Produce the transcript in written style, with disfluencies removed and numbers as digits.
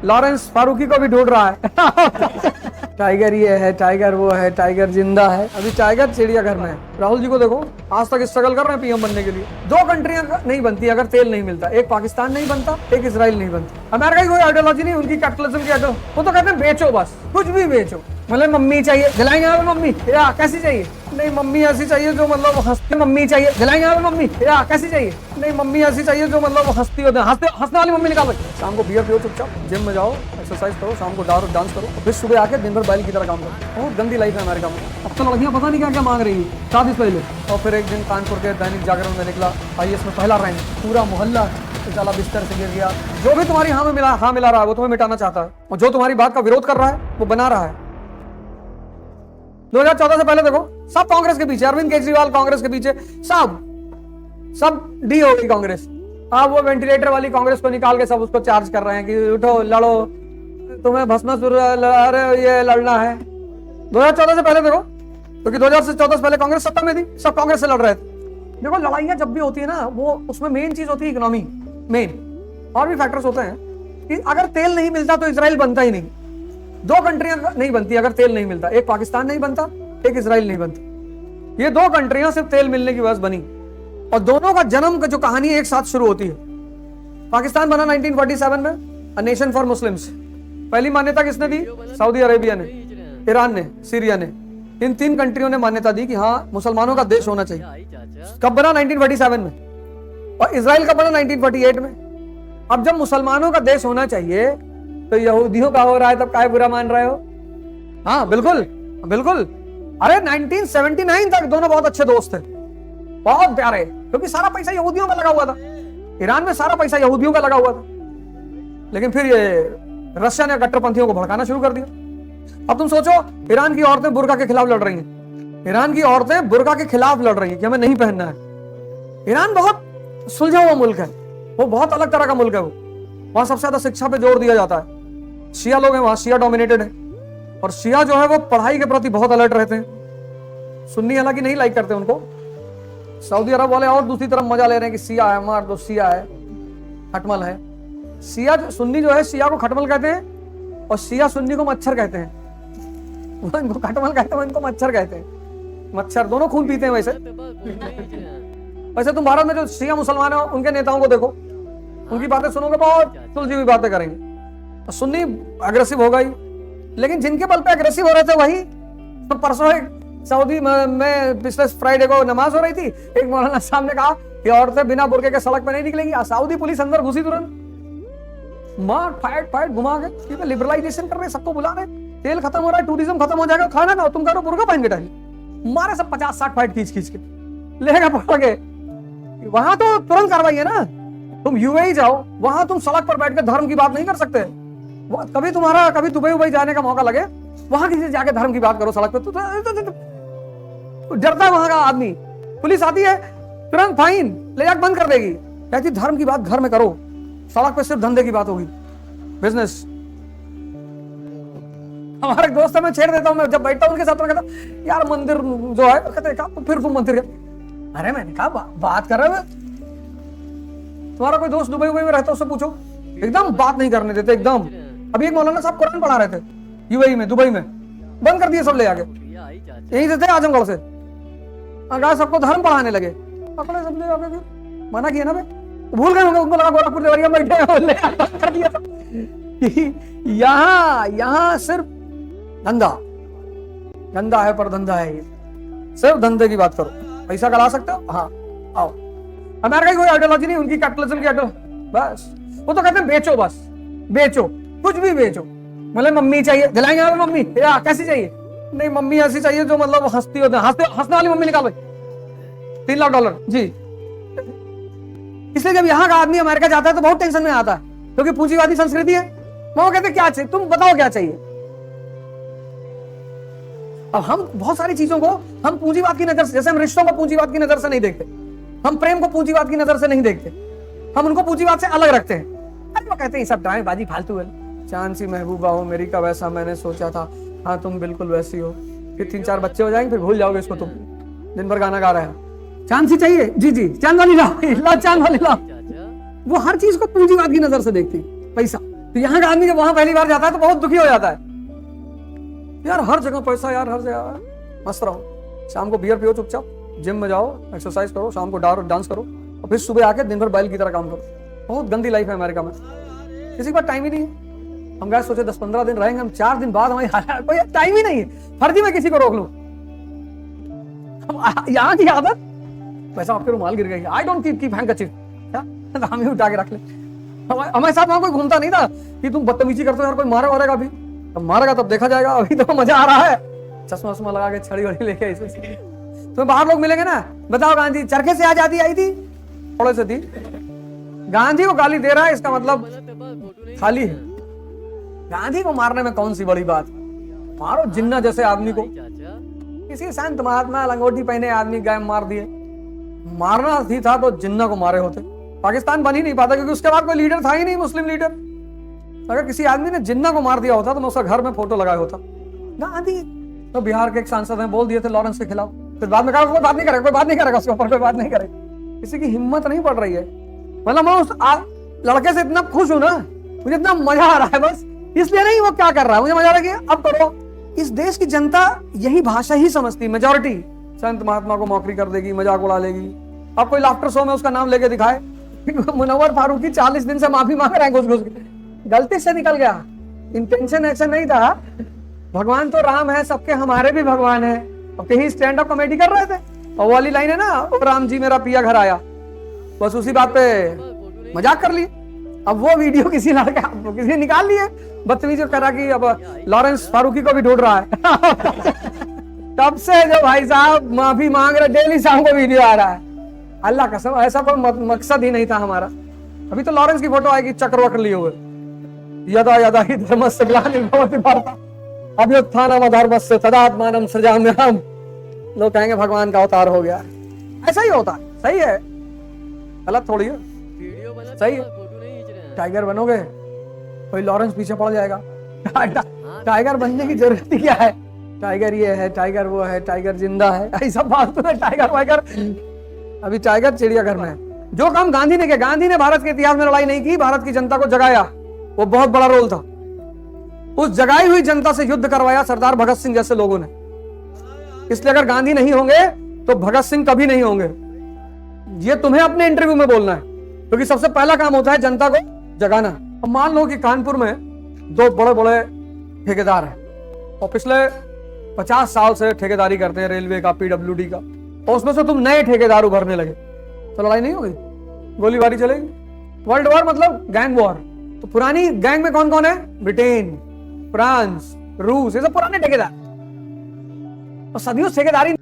Lawrence Farooqui को भी ढूंढ रहा है। टाइगर ये है, टाइगर वो है, टाइगर जिंदा है। अभी टाइगर चिड़ियाघर में है। राहुल जी को देखो, आज तक स्ट्रगल कर रहे हैं पीएम बनने के लिए। 2 कंट्रियां नहीं बनती अगर तेल नहीं मिलता। एक पाकिस्तान नहीं बनता, एक इजराइल नहीं बनता। अमेरिका की कोई आइडियोलॉजी नहीं, उनकी कैपिटलिज्म की आइडियोलॉजी। वो तो कहते हैं बेचो, बस कुछ भी बेचो। मतलब मम्मी चाहिए, दिलाएंगे आप मम्मी, या कैसी चाहिए? नहीं मम्मी ऐसी चाहिए जो मतलब हंसती। मम्मी चाहिए, दिलाएंगे आप मम्मी, या कैसी चाहिए? नहीं मम्मी ऐसी चाहिए जो मतलब हंसती होते हैं। हंसने वाली मम्मी निकालो। शाम को बियर पियो चुपचाप, जिम में जाओ, एक्सरसाइज करो, शाम को डांस करो, फिर सुबह आके दिन भर बैल की तरह काम करो। बहुत गंदी लाइफ है अमेरिका में। अब तो लड़कियां पता नहीं क्या क्या मांग रही है शादी से पहले। और फिर एक दिन कानपुर के दैनिक जागरण में निकला IAS में पहला रैंक, पूरा मोहल्ला साला बिस्तर से गिर गया। जो भी तुम्हारी हाँ मिला रहा है वो तुम्हें मिटाना चाहता है, और जो तुम्हारी बात का विरोध कर रहा है वो बना रहा है। 2014 से पहले देखो, सब कांग्रेस के पीछे, अरविंद केजरीवाल कांग्रेस के पीछे, सब डी हो गई कांग्रेस। अब वो वेंटिलेटर वाली कांग्रेस को निकाल के सब उसको चार्ज कर रहे हैं कि उठो लड़ो, तुम्हें भस्मासुर ये लड़ना है। 2014 से पहले देखो, क्योंकि 2014 से पहले कांग्रेस सत्ता में थी, सब कांग्रेस से लड़ रहे थे। देखो लड़ाइयां जब भी होती है ना, वो उसमें मेन चीज होती है इकोनॉमी, मेन। और भी फैक्टर्स होते हैं कि अगर तेल नहीं मिलता तो इजराइल बनता ही नहीं। 2 कंट्रियां नहीं बनती अगर तेल नहीं मिलता। एक पाकिस्तान नहीं बनता, एक इजराइल नहीं बनता। ये 2 कंट्रियां सिर्फ तेल मिलने की वजह से बनी, और दोनों का जन्म का जो कहानी एक साथ शुरू होती है। पाकिस्तान बना 1947 में, अ नेशन फॉर मुस्लिम्स। पहली मान्यता किसने दी? सऊदी अरेबिया ने, ईरान ने, सीरिया ने। इन 3 कंट्रियों ने मान्यता दी कि हाँ मुसलमानों का देश होना चाहिए। कब बना? 1947 में। और इजराइल कब बना? 1948 में। अब जब मुसलमानों का देश होना चाहिए तो यहूदियों का हो रहा है, तब काहे बुरा मान रहे हो? हाँ बिल्कुल बिल्कुल। अरे 1979 तक दोनों बहुत अच्छे दोस्त थे, बहुत प्यारे, क्योंकि सारा पैसा यहूदियों का लगा हुआ था। ईरान में सारा पैसा यहूदियों का लगा हुआ था। लेकिन फिर ये रशिया ने कट्टरपंथियों को भड़काना शुरू कर दिया। अब तुम सोचो, ईरान की औरतें बुर्का के खिलाफ लड़ रही हैं। ईरान की औरतें बुर्का के खिलाफ लड़ रही हैं कि हमें नहीं पहनना है। ईरान बहुत सुलझा हुआ मुल्क है, वो बहुत अलग तरह का मुल्क है। वो वहां सबसे ज्यादा शिक्षा पे जोर दिया जाता है। शिया लोग हैं वहां, शिया डोमिनेटेड है, और शिया जो है वो पढ़ाई के प्रति बहुत अलर्ट रहते हैं। सुन्नी हालांकि नहीं लाइक करते उनको। सऊदी अरब वाले और दूसरी तरफ मजा ले रहे हैं कि शिया है, मार दो, शिया है, खटमल है। शिया सुन्नी जो है, शिया को खटमल कहते हैं, और शिया सुन्नी को मच्छर कहते हैं। वो इनको खटमल कहते हैं, इनको मच्छर कहते हैं। मच्छर दोनों खून पीते हैं। वैसे तुम भारत में जो शिया मुसलमान है उनके नेताओं को देखो, उनकी बातें सुनोगे, बहुत सुलझी हुई बातें करेंगे। सुन्नी अग्रेसिव हो गई, लेकिन जिनके बल पे अग्रेसिव हो रहे थे वही तो परसों एक सऊदी में पिछले फ्राइडे को नमाज हो रही थी, एक मौलाना साहब ने कहा कि औरतें बिना बुर्के के सड़क पे नहीं निकलेंगी। सऊदी पुलिस अंदर घुसी, तुरंत मार फाइट घुमा के लिबरलाइजेशन कर रहे, सबको बुला रहे, तेल खत्म हो रहा है, टूरिज्म खत्म हो जाएगा, खाना ना तुम करो, बुर्का पहन के टाइम मारे सब 50-60 फाइट खींच के लेगा पकड़ के। वहां तो तुरंत कार्रवाई है ना। तुम UAE जाओ, वहां तुम सड़क पर बैठ के धर्म की बात नहीं कर सकते। कभी दुबई जाने का मौका लगे, वहां किसी जाके धर्म की बात करो सड़क पे, तो डरता है वहां का आदमी। पुलिस आती है, तुरंत फाइन ले जाकर बंद कर देगी, कहती धर्म की बात घर में करो, सड़क पे सिर्फ धंधे की बात होगी, बिजनेस। हमारे दोस्त मैं छेड़ देता हूं, मैं जब बैठता हूं उनके साथ, तो कहता यार मंदिर जो है, कहते तो फिर तुम मंदिर गए। अरे मैंने कहा बात कर रहे हो, तुम्हारा कोई दोस्त दुबई में रहता है, उससे पूछो, एकदम बात नहीं करने देते एकदम। अभी एक मौलाना साहब कुरान पढ़ा रहे थे UAE में, दुबई में, बंद कर दिए सब ले आके, यही देते आजमगढ़ से। अगर सबको धर्म पढ़ाने लगे, पकड़े सब ले आके, मना किया ना भाई, भूल गए होंगे, उनको लगा गोरखपुर देवरिया में बैठे कर दिया था। यहाँ सिर्फ धंधा है, पर धंधा है ये, सिर्फ धंधे की बात करो। पैसा कमा सकते हो, हाँ आओ। अमेरिका की कोई आइडियोलॉजी नहीं, उनकी कैपिटलिज्म की आइडियोलॉजी, बस वो तो कहते हैं बेचो, बस बेचो, कुछ भी बेचो। मतलब मम्मी चाहिए, दिलाएंगे आप मम्मी, या कैसी चाहिए? नहीं मम्मी ऐसी चाहिए जो मतलब हंसती होते हैं, हंसने वाली मम्मी निकालो। $3 लाख जी। इसलिए जब यहाँ का आदमी अमेरिका जाता है तो बहुत टेंशन में आता है, क्योंकि पूंजीवादी संस्कृति है। वो कहते क्या चाहिए, तुम बताओ क्या चाहिए। अब हम बहुत सारी चीजों को हम पूंजीवाद की नजर से, जैसे हम रिश्तों को पूंजीवाद की नजर से नहीं देखते, हम प्रेम को पूंजीवाद की नजर से नहीं देखते, हम उनको पूंजीवाद से अलग रखते हैं। अरे वो कहते हैं सब ड्रामेबाजी फालतू है। चांद सी महबूबा हो मेरी का वैसा मैंने सोचा था, हाँ तुम बिल्कुल वैसी हो। फिर 3-4 बच्चे हो जाएंगे, फिर भूल जाओगे इसको। तुम दिन भर गाना गा रहे हो, चांद सी चाहिए, जी चांद वाली लाओ, चांद वाली लाओ। वो हर चीज को पूंजीवाद की नजर से देखती है। पैसा तो यहाँ का आदमी जब वहां पहली बार जाता है तो बहुत दुखी हो जाता है, यार हर जगह पैसा, यार हर जगह। मस्त रहो, शाम को बियर पियो चुपचाप, जिम में जाओ, एक्सरसाइज करो, शाम को डांस करो, और फिर सुबह आके दिन भर बैल की तरह काम करो। बहुत गंदी लाइफ है अमेरिका में, किसी के पास टाइम ही नहीं है। हम गए सोचे 10-15 दिन रहेंगे, हम 4 दिन बाद हमारी कोई टाइम ही नहीं है, फर्जी में किसी को रोक लूं। यहाँ की आदत, पैसा आपके रुमाल गिर गई, आई डोंट कीप हैंकरचीफ, हम ही उठा के रख ले। हमारे साथ वहां कोई घूमता नहीं था कि तुम बदतमीजी करते हो यार, कोई मारे वारेगा भी, अब मारेगा तब देखा जाएगा, अभी तो मजा आ रहा है। चश्मा वश्मा लगा के, छड़ी वड़ी लेके ऐसे। तुम्हें बाहर लोग मिलेंगे ना, बताओ गांधी चरखे से आजादी आई थी, थोड़े से थी, गांधी को गाली दे रहा है, इसका मतलब खाली है। गांधी को मारने में कौन सी बड़ी बात, मारो जिन्ना जैसे आदमी को, किसी संत महात्मा लंगोटी पहने आदमी गाय मार दिए। मारना ही था तो जिन्ना को मारे होते, पाकिस्तान बन ही नहीं पाता, क्योंकि उसके बाद कोई लीडर था ही नहीं, मुस्लिम लीडर। अगर किसी आदमी ने जिन्ना को मार दिया होता तो मैं उसका घर में फोटो लगाया होता। गांधी तो बिहार के एक सांसद हैं, बोल दिए थे लॉरेंस के खिलाफ, फिर बाद में कहा कोई बात नहीं करेगा, कोई बात नहीं करेगा, उसके ऊपर कोई बात नहीं करेगा। किसी की हिम्मत नहीं पड़ रही है। मतलब मैं उस लड़के से इतना खुश हूं ना, मुझे इतना मजा आ रहा है, बस इसलिए नहीं वो क्या कर रहा है, मुझे मजा आ रहा है कि अब करो। इस देश की जनता यही भाषा ही समझती, मेजोरिटी। संत महात्मा को मौकरी कर देगी, मजाक उड़ा लेगी। अब कोई लाफ्टर शो में उसका नाम लेके दिखाए, मुनव्वर फारूकी 40 दिन से माफी मांग रहे हैं घुस-घुस के, गलती से निकल गया, इंटेंशन ऐसा नहीं था। भगवान तो राम है, सबके हमारे भी भगवान है। और कहीं स्टैंड अप कॉमेडी कर रहे थे, और वो वाली लाइन है ना, राम जी मेरा पिया घर आया, बस उसी बात पे मजाक कर लिए। अब वो वीडियो किसी लड़का किसी ने निकाल लिए, बदतमीजी करा कि अब लॉरेंस फारूकी को भी ढूंढ रहा है। तब से जो भाई साहब माफी मांग रहे, डेली शाम को वीडियो आ रहा है। अल्लाह कसम, ऐसा कोई मकसद ही नहीं था हमारा। अभी तो लॉरेंस की फोटो आएगी चक्र वक्र लिए हुए, यदा यदा ही धर्मस्य ग्लानिर्भवति भारत अभ्युत्थानम् अधर्मस्य तदात्मानं सृजाम्यहम्। लोग कहेंगे भगवान का अवतार हो गया, ऐसा ही होता है। सही है, गलत थोड़ी है, सही है। टाइगर बनोगे, कोई लॉरेंस पीछे पड़ जाएगा। टाइगर बनने की जरूरत ही क्या है, टाइगर ये है, टाइगर वो है, टाइगर जिंदा है, ऐसा फालतू में टाइगर वाइगर। अभी टाइगर चिड़ियाघर में है। जो काम गांधी ने किया, गांधी ने भारत के इतिहास में लड़ाई नहीं की, भारत की जनता को जगाया, वो बहुत बड़ा रोल था। उस जगाई हुई जनता से युद्ध करवाया सरदार भगत सिंह जैसे लोगों ने। इसलिए अगर गांधी नहीं होंगे तो भगत सिंह कभी नहीं होंगे। ये तुम्हें अपने इंटरव्यू में बोलना है, क्योंकि सबसे पहला काम होता है जनता को जगाना। अब मान लो कि कानपुर में 2 बड़े बड़े ठेकेदार हैं, और पिछले 50 साल से ठेकेदारी करते हैं रेलवे का, पीडब्ल्यूडी का, और उसमें से तुम नए ठेकेदार उभरने लगे, तो लड़ाई नहीं होगी, गोलीबारी चलेगी। वर्ल्ड वॉर मतलब गैंग वॉर। तो पुरानी गैंग में कौन कौन है? ब्रिटेन, फ्रांस, रूस, ये सब पुराने ठेकेदार, और सदियों ठेकेदारी